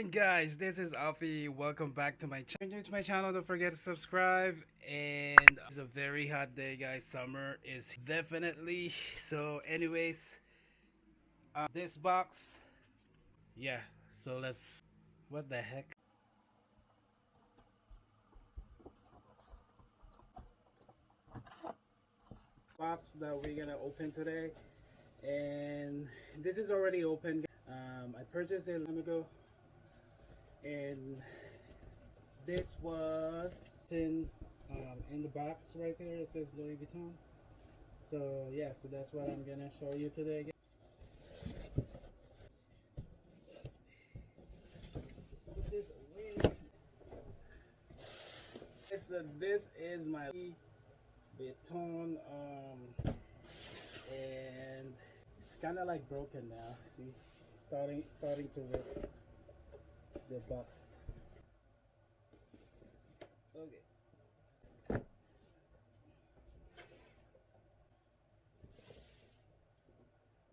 morning, guys. This is Alfie. Welcome back to my channel. New to my channel, don't forget to subscribe. And it's a very hot day, guys. Summer is definitely. So anyways, this box, yeah. So let's, what the heck? Box that we're gonna open today, and this is already open. I purchased it a long ago, and this was in the box right there. It says Louis Vuitton. So yeah, so that's what I'm gonna show you today. So this is my Vuitton, and it's kind of like broken now. See, starting to rip the box. Okay.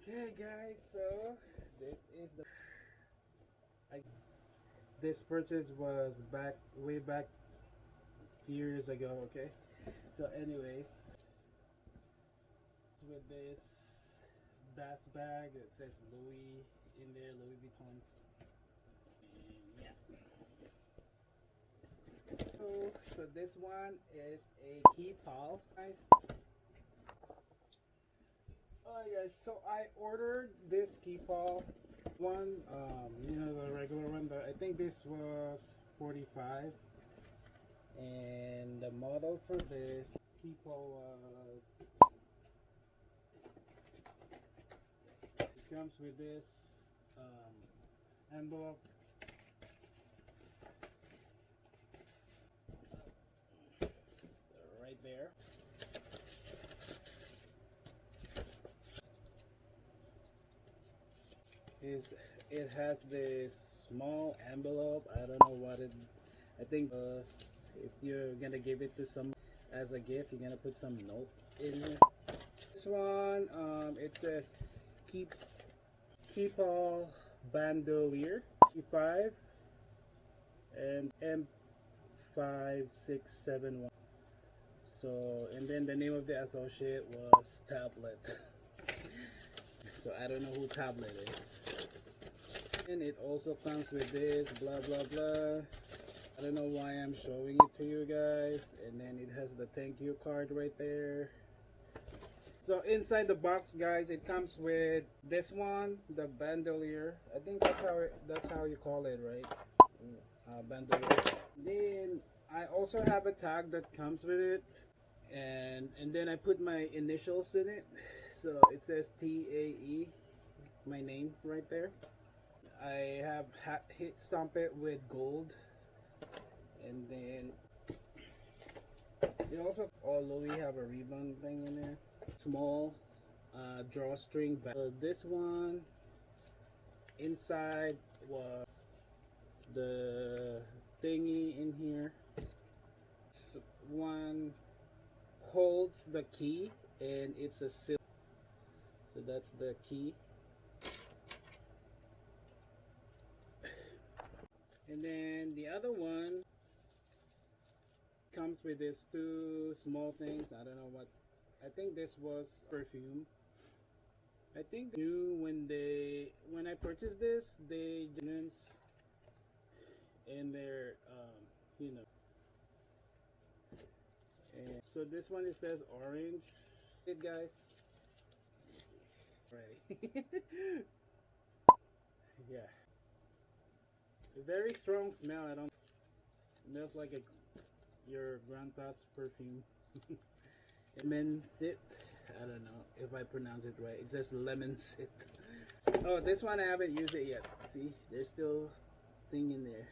Okay, guys. So this is this purchase was way back few years ago. Okay. So anyways, with this bass bag, it says Louis in there, Louis Vuitton. And yeah. So this one is a Keepall, guys. Alright, guys. So I ordered this Keepall one, the regular one. I think this was 45. And the model for this Keepall was, it comes with this envelope. So right there. It has this small envelope. I don't know what it, I think if you're gonna give it to some as a gift, you're gonna put some note in here. This one, it says Keepall bandolier E5 and M5671. So, and then the name of the associate was Tablet. So I don't know who Tablet is. And it also comes with this blah blah blah. I don't know why I'm showing it to you guys. And then it has the thank you card right there. So inside the box, guys, it comes with this one, the bandolier. I think that's how you call it, right? Bandolier. Then I also have a tag that comes with it, and then I put my initials in it. So it says TAE, my name right there. I have hit stamp it with gold. And then they also Louis have a ribbon thing in there, small drawstring bag. So this one inside was the thingy in here. This one holds the key, and it's a silk. So that's the key. And then the other one comes with these two small things. I don't know what. I think this was perfume. I think they knew when I purchased this, they in their And so this one, it says orange. It, guys. Right. Yeah. A very strong smell. I don't. Smells like your grandpa's perfume. Lemon sit. I don't know if I pronounce it right. It says lemon sit. Oh, this one I haven't used it yet. See, there's still thing in there.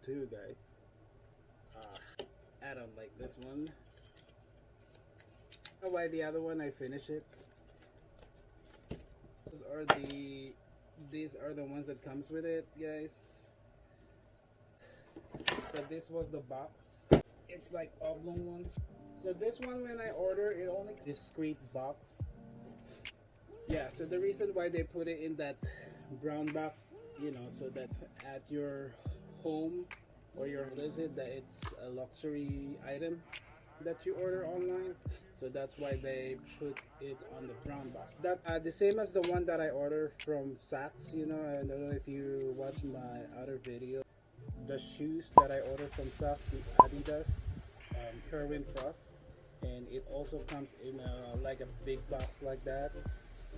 Two, guys. I don't like this one. I don't know why the other one I finish it. These are the ones that comes with it, guys. So this was the box. It's like oblong one. So this one, when I order it, only discreet box. Yeah, so the reason why they put it in that brown box, you know, so that at your home or your visit that it's a luxury item that you order online. So that's why they put it on the brown box. That the same as the one that I ordered from Saks. You know, I don't know if you watch my other video. The shoes that I ordered from Saks, the Adidas Kerwin Frost, and it also comes in like a big box like that.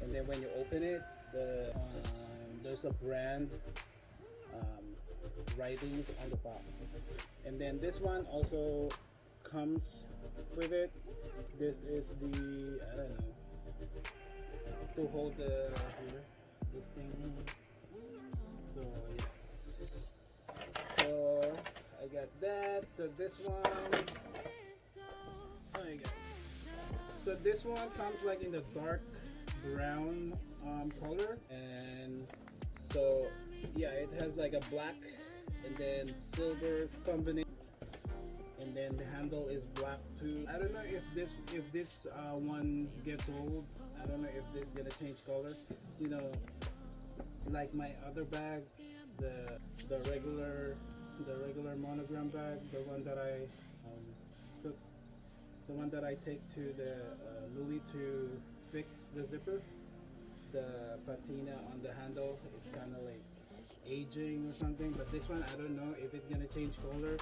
And then when you open it, there's a brand writings on the box. And then this one also comes with it. This is the, I don't know, to hold the this thing. So yeah, so I got that. So this one, oh you go. So this one comes like in the dark brown color, and so yeah, it has like a black and then silver combination, and then the handle is black too. I don't know if this one gets old. I don't know if this is gonna change color. You know, like my other bag, the regular monogram bag, the one that I took, the one that I take to the Louis to fix the zipper. The patina on the handle is kind of like aging or something, but this one I don't know if it's gonna change color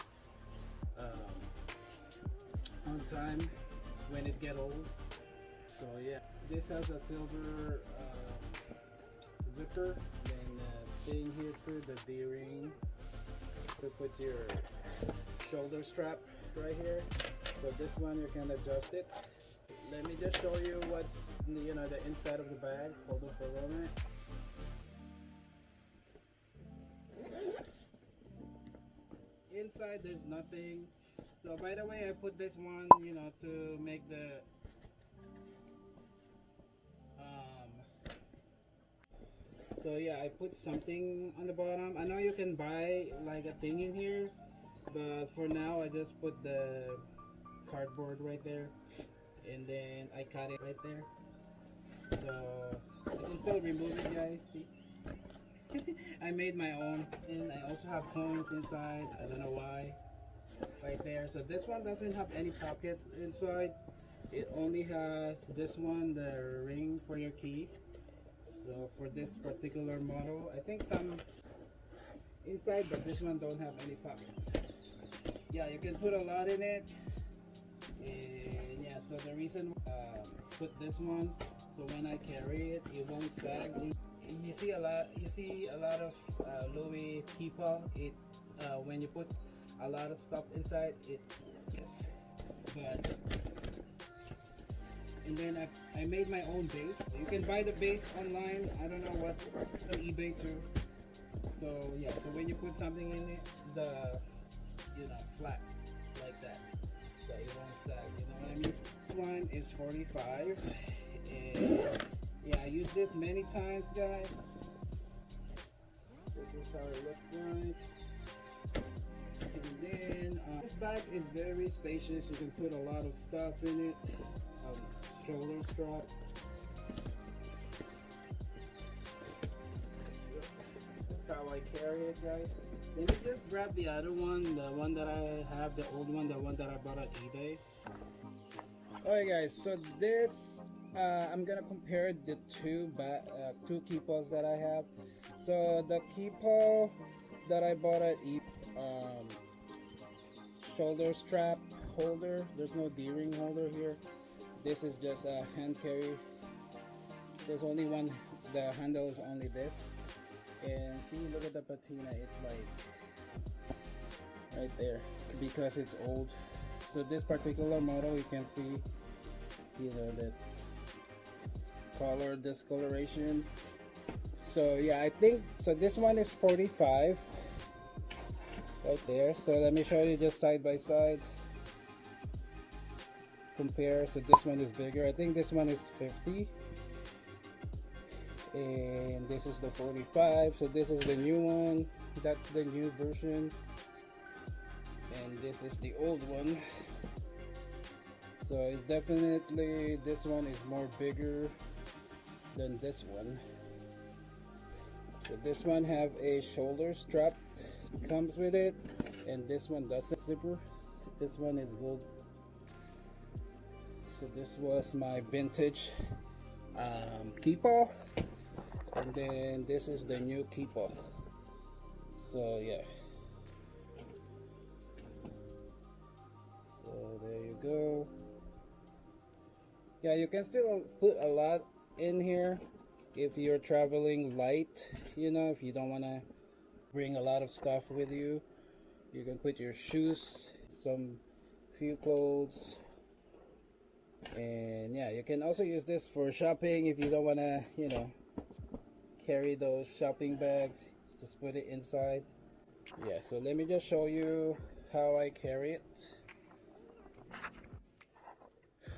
on time when it get old. So yeah, this has a silver zipper, and then thing here too, the D-ring to put your shoulder strap right here. So this one you can adjust it. Let me just show you what's, you know, the inside of the bag. Hold on for a moment. Inside there's nothing. So by the way, I put this one, you know, to make the so yeah, I put something on the bottom. I know you can buy like a thing in here, but for now I just put the cardboard right there, and then I cut it right there, so I can still remove it, guys. See? I made my own, and I also have coins inside. I don't know why. Right there. So this one doesn't have any pockets inside. It only has this one, the ring for your key. So for this particular model, I think some inside, but this one don't have any pockets. Yeah, you can put a lot in it. And yeah, so the reason put this one, so when I carry it, it won't sag. You see a lot of Louis Keepall. It when you put a lot of stuff inside, it yes. But and then I made my own base. You can buy the base online. I don't know what, on eBay too. So yeah, so when you put something in it, flat like that, so it won't sag. You know what I mean? This one is 45, and yeah, I use this many times, guys. This is how it looks like. And then this bag is very spacious. You can put a lot of stuff in it. Shoulder strap. That's how I carry it, guys. Let me just grab the other one, the one that I have, the old one, the one that I bought at eBay. Alright, guys. So this, I'm gonna compare the two Keepalls that I have. So the Keepall that I bought at eBay, shoulder strap holder. There's no D-ring holder here. This is just a hand carry. There's only one, the handle is only this. And see, look at the patina, it's like right there because it's old. So this particular model, you can see, you know, the color discoloration. So yeah, I think, so this one is 45 right there. So let me show you just side by side. Compare. So this one is bigger. I think this one is 50, and this is the 45. So this is the new one. That's the new version, and this is the old one. So it's definitely, this one is more bigger than this one. So this one have a shoulder strap, comes with it, and this one doesn't. Zipper. This one is gold. So this was my vintage Keepall, and then this is the new Keepall. So yeah. So there you go. Yeah, you can still put a lot in here if you're traveling light, you know, if you don't want to bring a lot of stuff with you. You can put your shoes, some few clothes, and yeah, you can also use this for shopping if you don't want to, you know, carry those shopping bags. Just put it inside. Yeah, so let me just show you how I carry it.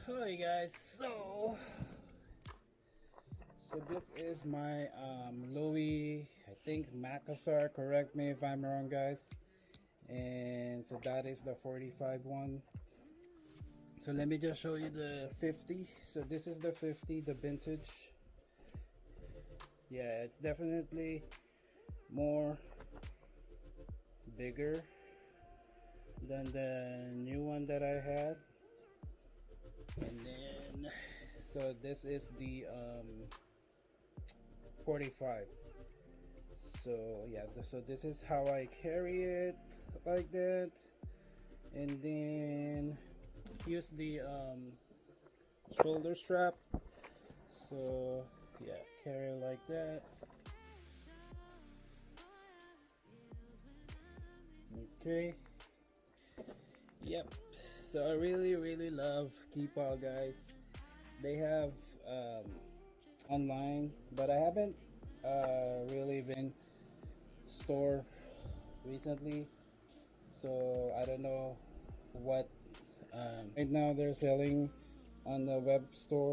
Hi guys, so this is my Louis, I think Macassar, correct me if I'm wrong guys, and so that is the 45 one. So let me just show you the 50. So this is the 50, the vintage. Yeah, it's definitely more bigger than the new one that I had. And then so this is the 45. So yeah, so this is how I carry it, like that. And then use the shoulder strap. So yeah, carry it like that. Okay, yep. So I really love Keepall guys. They have online, but I haven't really been store recently, so I don't know what right now they're selling on the web store.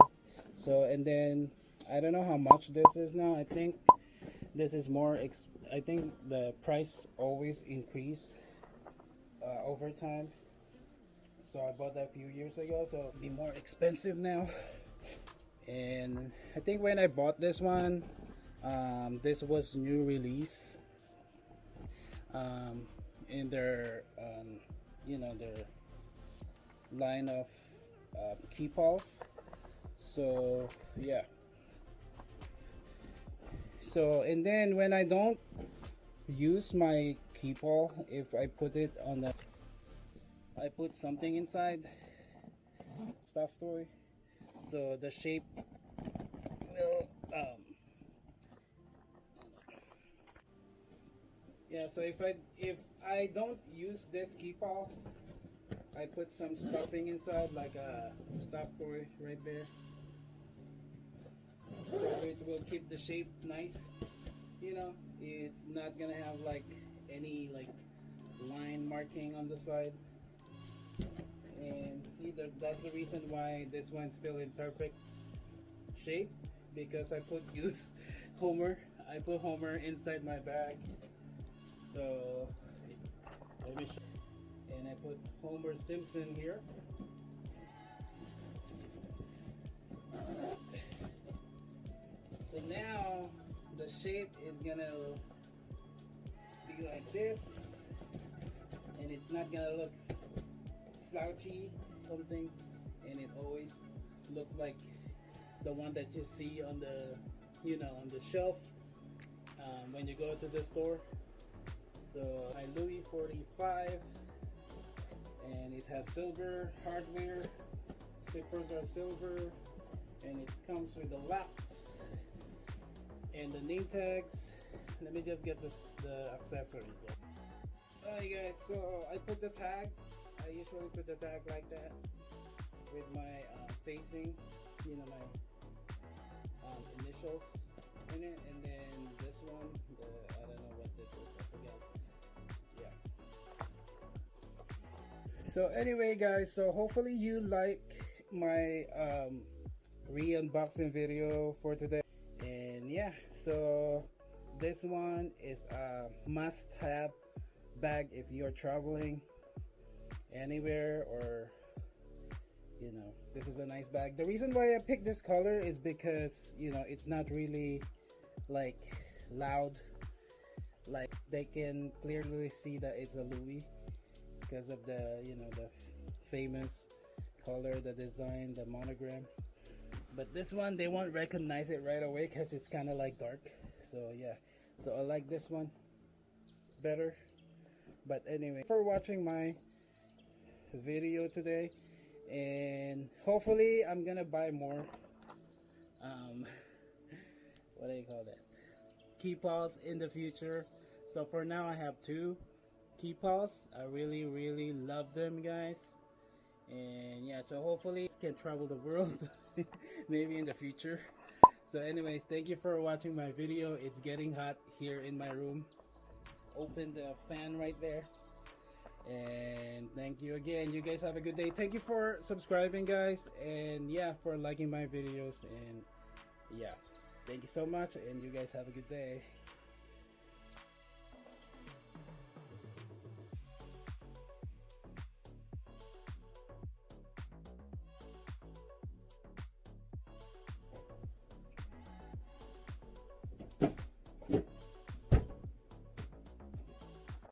So, and then I don't know how much this is now. I think this is more I think the price always increase over time. So I bought that a few years ago, so it'll be more expensive now. And I think when I bought this one, this was new release in their you know, their line of Keepalls. So yeah. So, and then when I don't use my Keepall, if I put it on the, I put something inside, stuffed toy, so the shape will yeah. So if I don't use this Keepall, I put some stuffing inside, like a stuffed toy right there, so it will keep the shape nice. You know, it's not gonna have like any like line marking on the side. And see, that's the reason why this one's still in perfect shape, because I use Homer. I put Homer inside my bag. So let me show. And I put Homer Simpson here. So now the shape is gonna be like this, and it's not gonna look slouchy something, and it always looks like the one that you see on the, you know, on the shelf when you go to the store. So my Louis 45, and it has silver hardware, zippers are silver, and it comes with the locks and the name tags. Let me just get the accessories. Alright guys, so I put the tag. I usually put the tag like that with my facing, you know, my initials in it, and then this one, I don't know what this is, I forget. Yeah. So anyway guys, so hopefully you like my re-unboxing video for today. And yeah, so this one is a must-have bag if you're traveling anywhere, or you know, this is a nice bag. The reason why I picked this color is because, you know, it's not really like loud. Like they can clearly see that it's a Louis because of the, you know, the famous color, the design, the monogram. But this one they won't recognize it right away because it's kind of like dark. So yeah, so I like this one better. But anyway, for watching my video today, and hopefully I'm gonna buy more what do you call that, Keepalls in the future. So for now I have 2 Keepalls. I really love them, guys. And yeah, so hopefully it can travel the world maybe in the future. So anyways, thank you for watching my video. It's getting hot here in my room. Open the fan right there. And thank you again. You guys have a good day. Thank you for subscribing, guys, and yeah, for liking my videos. And yeah, thank you so much, and you guys have a good day.